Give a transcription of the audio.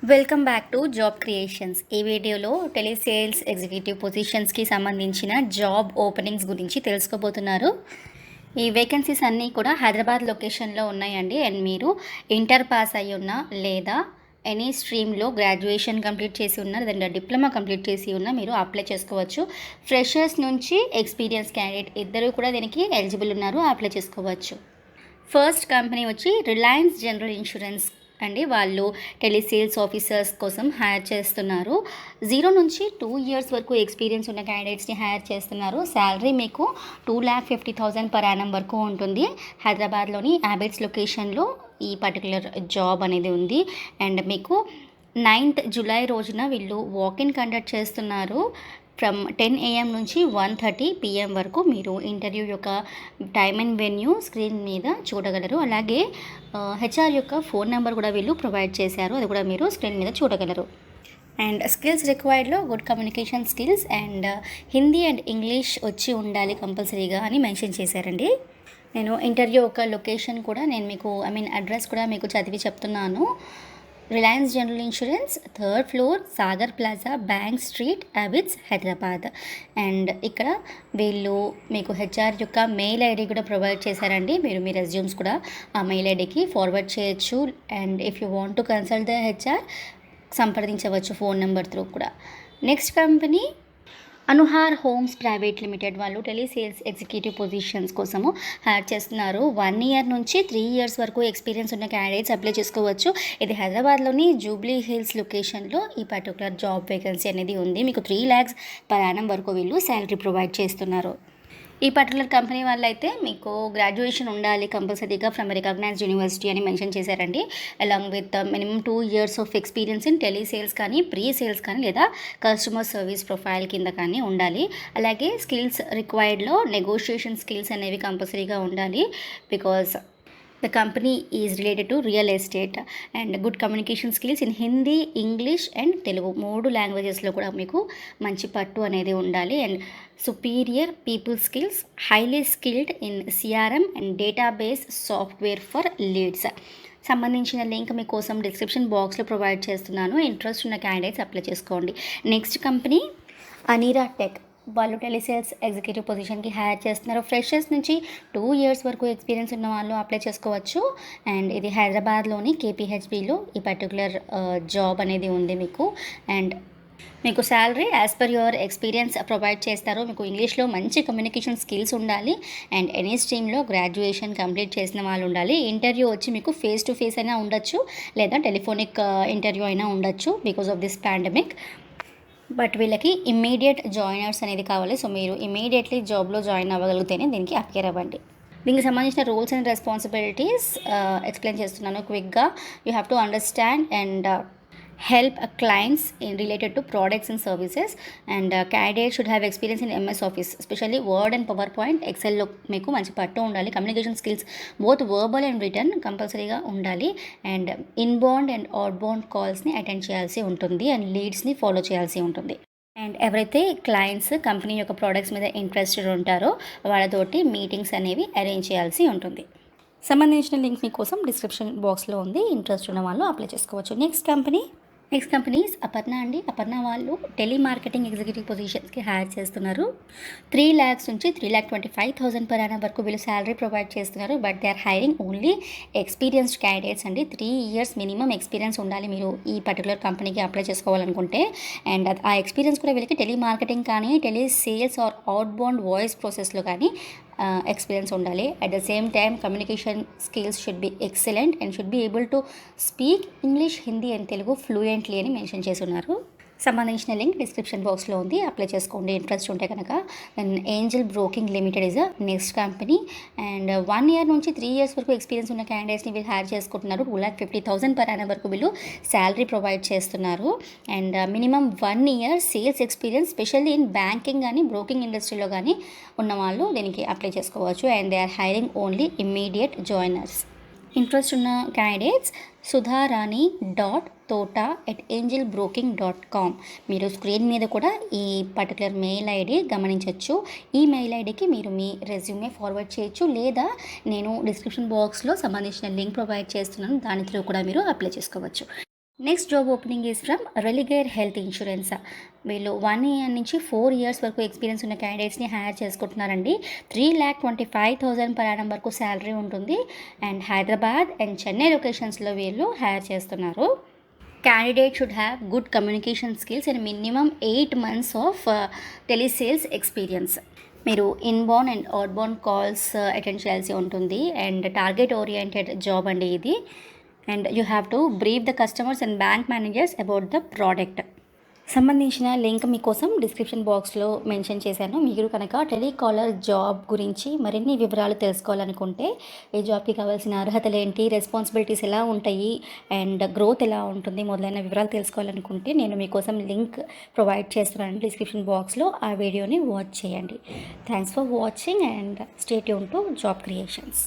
Welcome back to job creations. ఈ వీడియోలో telesales executive పొజిషన్స్కి సంబంధించిన జాబ్ ఓపెనింగ్స్ గురించి తెలుసుకోబోతున్నారు. ఈ వేకెన్సీస్ అన్నీ కూడా హైదరాబాద్ లొకేషన్లో ఉన్నాయండి. అండ్ మీరు ఇంటర్ పాస్ అయ్యి ఉన్నా లేదా ఎనీ స్ట్రీమ్లో గ్రాడ్యుయేషన్ కంప్లీట్ చేసి ఉన్నా లేదంటే డిప్లొమా కంప్లీట్ చేసి ఉన్నా మీరు అప్లై చేసుకోవచ్చు. ఫ్రెషర్స్ నుంచి ఎక్స్పీరియన్స్ క్యాండిడేట్ ఇద్దరు కూడా దీనికి ఎలిజిబుల్ ఉన్నారు, అప్లై చేసుకోవచ్చు. ఫస్ట్ కంపెనీ వచ్చి రిలయన్స్ జనరల్ ఇన్సూరెన్స్ అండి. వాళ్ళు టెలిసేల్స్ ఆఫీసర్స్ కోసం హైర్ చేస్తున్నారు. 0 నుంచి 2 ఇయర్స్ వరకు ఎక్స్పీరియన్స్ ఉన్న క్యాండిడేట్స్ని హైర్ చేస్తున్నారు. శాలరీ మీకు 2,50,000 పర్ యానం వరకు ఉంటుంది. హైదరాబాద్లోని హ్యాబిట్స్ లొకేషన్లో ఈ పర్టికులర్ జాబ్ అనేది ఉంది. అండ్ మీకు 9th జూలై రోజున వీళ్ళు వాకిన్ కండక్ట్ చేస్తున్నారు. ఫ్రమ్ 10 AM నుంచి 1:30 PM వరకు మీరు ఇంటర్వ్యూ యొక్క టైమ్ అండ్ వెన్యూ స్క్రీన్ మీద చూడగలరు. అలాగే హెచ్ఆర్ యొక్క ఫోన్ నెంబర్ కూడా వీళ్ళు ప్రొవైడ్ చేశారు, అది కూడా మీరు స్క్రీన్ మీద చూడగలరు. అండ్ స్కిల్స్ రిక్వైర్డ్లో good communication skills and Hindi and English వచ్చి ఉండాలి కంపల్సరీగా అని మెన్షన్ చేశారండి. నేను ఇంటర్వ్యూ ఒక లొకేషన్ కూడా నేను మీకు అడ్రస్ కూడా మీకు చదివి చెప్తున్నాను. Reliance general insurance, 3rd floor, Sagar plaza, bank street, habits, Hyderabad. And ఇక్కడ వీళ్ళు మీకు హెచ్ఆర్ యొక్క మెయిల్ ఐడి కూడా ప్రొవైడ్ చేశారండి. మీరు మీ రెజ్యూమ్స్ కూడా ఆ మెయిల్ ఐడికి ఫార్వర్డ్ చేయొచ్చు. And if you want to consult the HR సంప్రదించవచ్చు ఫోన్ నెంబర్ త్రూ కూడా. Next company Anuhar homes private limited. వాళ్ళు టెలిసేల్స్ ఎగ్జిక్యూటివ్ పొజిషన్స్ కోసము హైర్ చేస్తున్నారు. 1 ఇయర్ నుంచి 3 ఇయర్స్ వరకు ఎక్స్పీరియన్స్ ఉన్న క్యాండిడేట్స్ అప్లై చేసుకోవచ్చు. ఇది హైదరాబాద్లోని జూబ్లీ హిల్స్ లొకేషన్లో ఈ పర్టికులర్ జాబ్ వేకెన్సీ అనేది ఉంది. మీకు 3 lakhs పర్ యానం వరకు వీళ్ళు శాలరీ ప్రొవైడ్ చేస్తున్నారు. ఈ పర్టికులర్ కంపెనీ వాళ్ళు అయితే మీకు గ్రాడ్యుయేషన్ ఉండాలి కంపల్సరీగా ఫ్రమ్ రికగ్నైజ్డ్ యూనివర్సిటీ అని మెన్షన్ చేశారండి. Along with minimum 2 years of experience in telesales కానీ, ప్రీ సేల్స్ కానీ లేదా కస్టమర్ సర్వీస్ ప్రొఫైల్ కింద కానీ ఉండాలి. అలాగే స్కిల్స్ రిక్వైర్డ్లో నెగోషియేషన్ స్కిల్స్ అనేవి కంపల్సరీగా ఉండాలి. Because the company is related to real estate and good communication skills in Hindi, English and Telugu. 3 లాంగ్వేజెస్లో కూడా మీకు మంచి పట్టు అనేది ఉండాలి. And superior people skills, highly skilled in CRM and database software for leads. సంబంధించిన లింక్ మీకోసం description బాక్స్లో ప్రొవైడ్ చేస్తున్నాను. ఇంట్రెస్ట్ ఉన్న క్యాండిడేట్స్ అప్లై చేసుకోండి. Next company Aneera tech. వాళ్ళు టెలిసేల్స్ ఎగ్జిక్యూటివ్ పొజిషన్కి హైర్ చేస్తున్నారు. ఫ్రెషర్స్ నుంచి 2 years వరకు ఎక్స్పీరియన్స్ ఉన్న వాళ్ళు అప్లై చేసుకోవచ్చు. అండ్ ఇది హైదరాబాద్లోని KPHBలో ఈ పర్టికులర్ జాబ్ అనేది ఉంది మీకు. అండ్ మీకు salary as per your experience provide చేస్తారు. మీకు ఇంగ్లీష్లో మంచి కమ్యూనికేషన్ స్కిల్స్ ఉండాలి. అండ్ ఎనీ స్ట్రీమ్లో గ్రాడ్యుయేషన్ కంప్లీట్ చేసిన వాళ్ళు ఉండాలి. ఇంటర్వ్యూ వచ్చి మీకు ఫేస్ టు ఫేస్ అయినా ఉండొచ్చు లేదా టెలిఫోనిక్ ఇంటర్వ్యూ అయినా ఉండొచ్చు because of this pandemic. But వీళ్ళకి ఇమ్మీడియట్ జాయినర్స్ అనేది కావాలి. సో మీరు ఇమ్మీడియట్లీ జాబ్లో జాయిన్ అవ్వగలిగితేనే దీనికి అప్లై అవ్వండి. దీనికి సంబంధించిన రూల్స్ అండ్ రెస్పాన్సిబిలిటీస్ ఎక్స్ప్లెయిన్ చేస్తున్నాను క్విక్గా. You have to understand and help clients in related to products and services, and candidate should have experience in MS Office, especially Word and PowerPoint, Excel లో మీకు మంచి పట్టు ఉండాలి. Communication skills both verbal and written కంపల్సరీగా ఉండాలి. And inbound and outbound కాల్స్ని attend చేయాల్సి ఉంటుంది అండ్ లీడ్స్ని ఫాలో చేయాల్సి ఉంటుంది. అండ్ ఎవరైతే క్లయింట్స్ కంపెనీ యొక్క ప్రోడక్ట్స్ మీద ఇంట్రెస్టెడ్ ఉంటారో వాళ్ళతోటి మీటింగ్స్ అనేవి అరేంజ్ చేయాల్సి ఉంటుంది. సంబంధించిన లింక్ మీకోసం డిస్క్రిప్షన్ బాక్స్లో ఉంది. ఇంట్రెస్ట్ ఉన్న వాళ్ళు అప్లై చేసుకోవచ్చు. నెక్స్ట్ కంపెనీస్ అపర్ణ అండి. అపర్ణ వాళ్ళు టెలిమార్కెటింగ్ ఎగ్జిక్యూటివ్ పొజిషన్స్కి హైర్ చేస్తున్నారు. 3 lakhs నుంచి 3,25,000 పర్ యానం వరకు వీళ్ళు శాలరీ ప్రొవైడ్ చేస్తున్నారు. But they are hiring only experienced candidates అండి. 3 years మినిమం ఎక్స్పీరియన్స్ ఉండాలి మీరు ఈ పర్టికులర్ కంపెనీకి అప్లై చేసుకోవాలనుకుంటే. అండ్ ఆ ఎక్స్పీరియన్స్ కూడా వీళ్ళకి టెలిమార్కెటింగ్ కానీ, టెలిసేల్స్ ఆర్ అవుట్బౌండ్ వాయిస్ ప్రాసెస్లో కానీ ఎక్స్పీరియన్స్ ఉండాలి. At the same time communication skills should be excellent and should be able to speak English, Hindi and Telugu fluently అని మెన్షన్ చేసి ఉన్నారు. సంబంధించిన లింక్ డిస్క్రిప్షన్ బాక్స్లో ఉంది, అప్లై చేసుకోండి ఇంట్రెస్ట్ ఉంటే కనుక. And Angel broking limited is next company. And 1 year నుంచి 3 years వరకు ఎక్స్పీరియన్స్ ఉన్న క్యాండిడేట్స్ని వీళ్ళు హైర్ చేసుకుంటున్నారు. 2,50,000 పర్ యానం వరకు వీళ్ళు శాలరీ ప్రొవైడ్ చేస్తున్నారు. And minimum 1 year sales experience specially in banking కానీ బ్రోకింగ్ ఇండస్ట్రీలో కానీ ఉన్న వాళ్ళు దీనికి అప్లై చేసుకోవచ్చు. And they are hiring only immediate joiners. Interest ఉన్న క్యాండిడేట్స్ sudharani.tota@angelbroking.com. మీరు స్క్రీన్ మీద కూడా ఈ పర్టికులర్ మెయిల్ ఐడి గమనించవచ్చు. ఈ మెయిల్ ఐడికి మీరు మీ రెజ్యూమే ఫార్వర్డ్ చేయొచ్చు, లేదా నేను డిస్క్రిప్షన్ బాక్స్లో సంబంధించిన లింక్ ప్రొవైడ్ చేస్తున్నాను, దాని త్రూ కూడా మీరు అప్లై చేసుకోవచ్చు. Next job opening is from Religare health insurance. వీళ్ళు 1 ఇయర్ నుంచి 4 ఇయర్స్ వరకు ఎక్స్పీరియన్స్ ఉన్న క్యాండిడేట్స్ని హైర్ చేసుకుంటున్నారండి. 3,25,000 పర్ యానం వరకు శాలరీ ఉంటుంది. అండ్ హైదరాబాద్ అండ్ చెన్నై లొకేషన్స్లో వీళ్ళు హైర్ చేస్తున్నారు. Candidate should have good communication skills and minimum 8 months of telesales experience. మీరు inbound and outbound calls attend చేయాల్సి ఉంటుంది. అండ్ టార్గెట్ ఓరియంటెడ్ జాబ్ అండి ఇది. And you have to brief the customers and bank managers about the product. సంబంధించిన link మీకోసం description బాక్స్లో mention చేశాను. మీరు కనుక టెలికాలర్ జాబ్ గురించి మరిన్ని వివరాలు తెలుసుకోవాలనుకుంటే, ఈ జాబ్కి కావాల్సిన అర్హతలు ఏంటి, రెస్పాన్సిబిలిటీస్ ఎలా ఉంటాయి అండ్ గ్రోత్ ఎలా ఉంటుంది మొదలైన వివరాలు తెలుసుకోవాలనుకుంటే నేను మీకోసం లింక్ ప్రొవైడ్ చేస్తున్నాను డిస్క్రిప్షన్ బాక్స్లో. ఆ వీడియోని వాచ్ చేయండి. Thanks for watching and stay tune to job creations.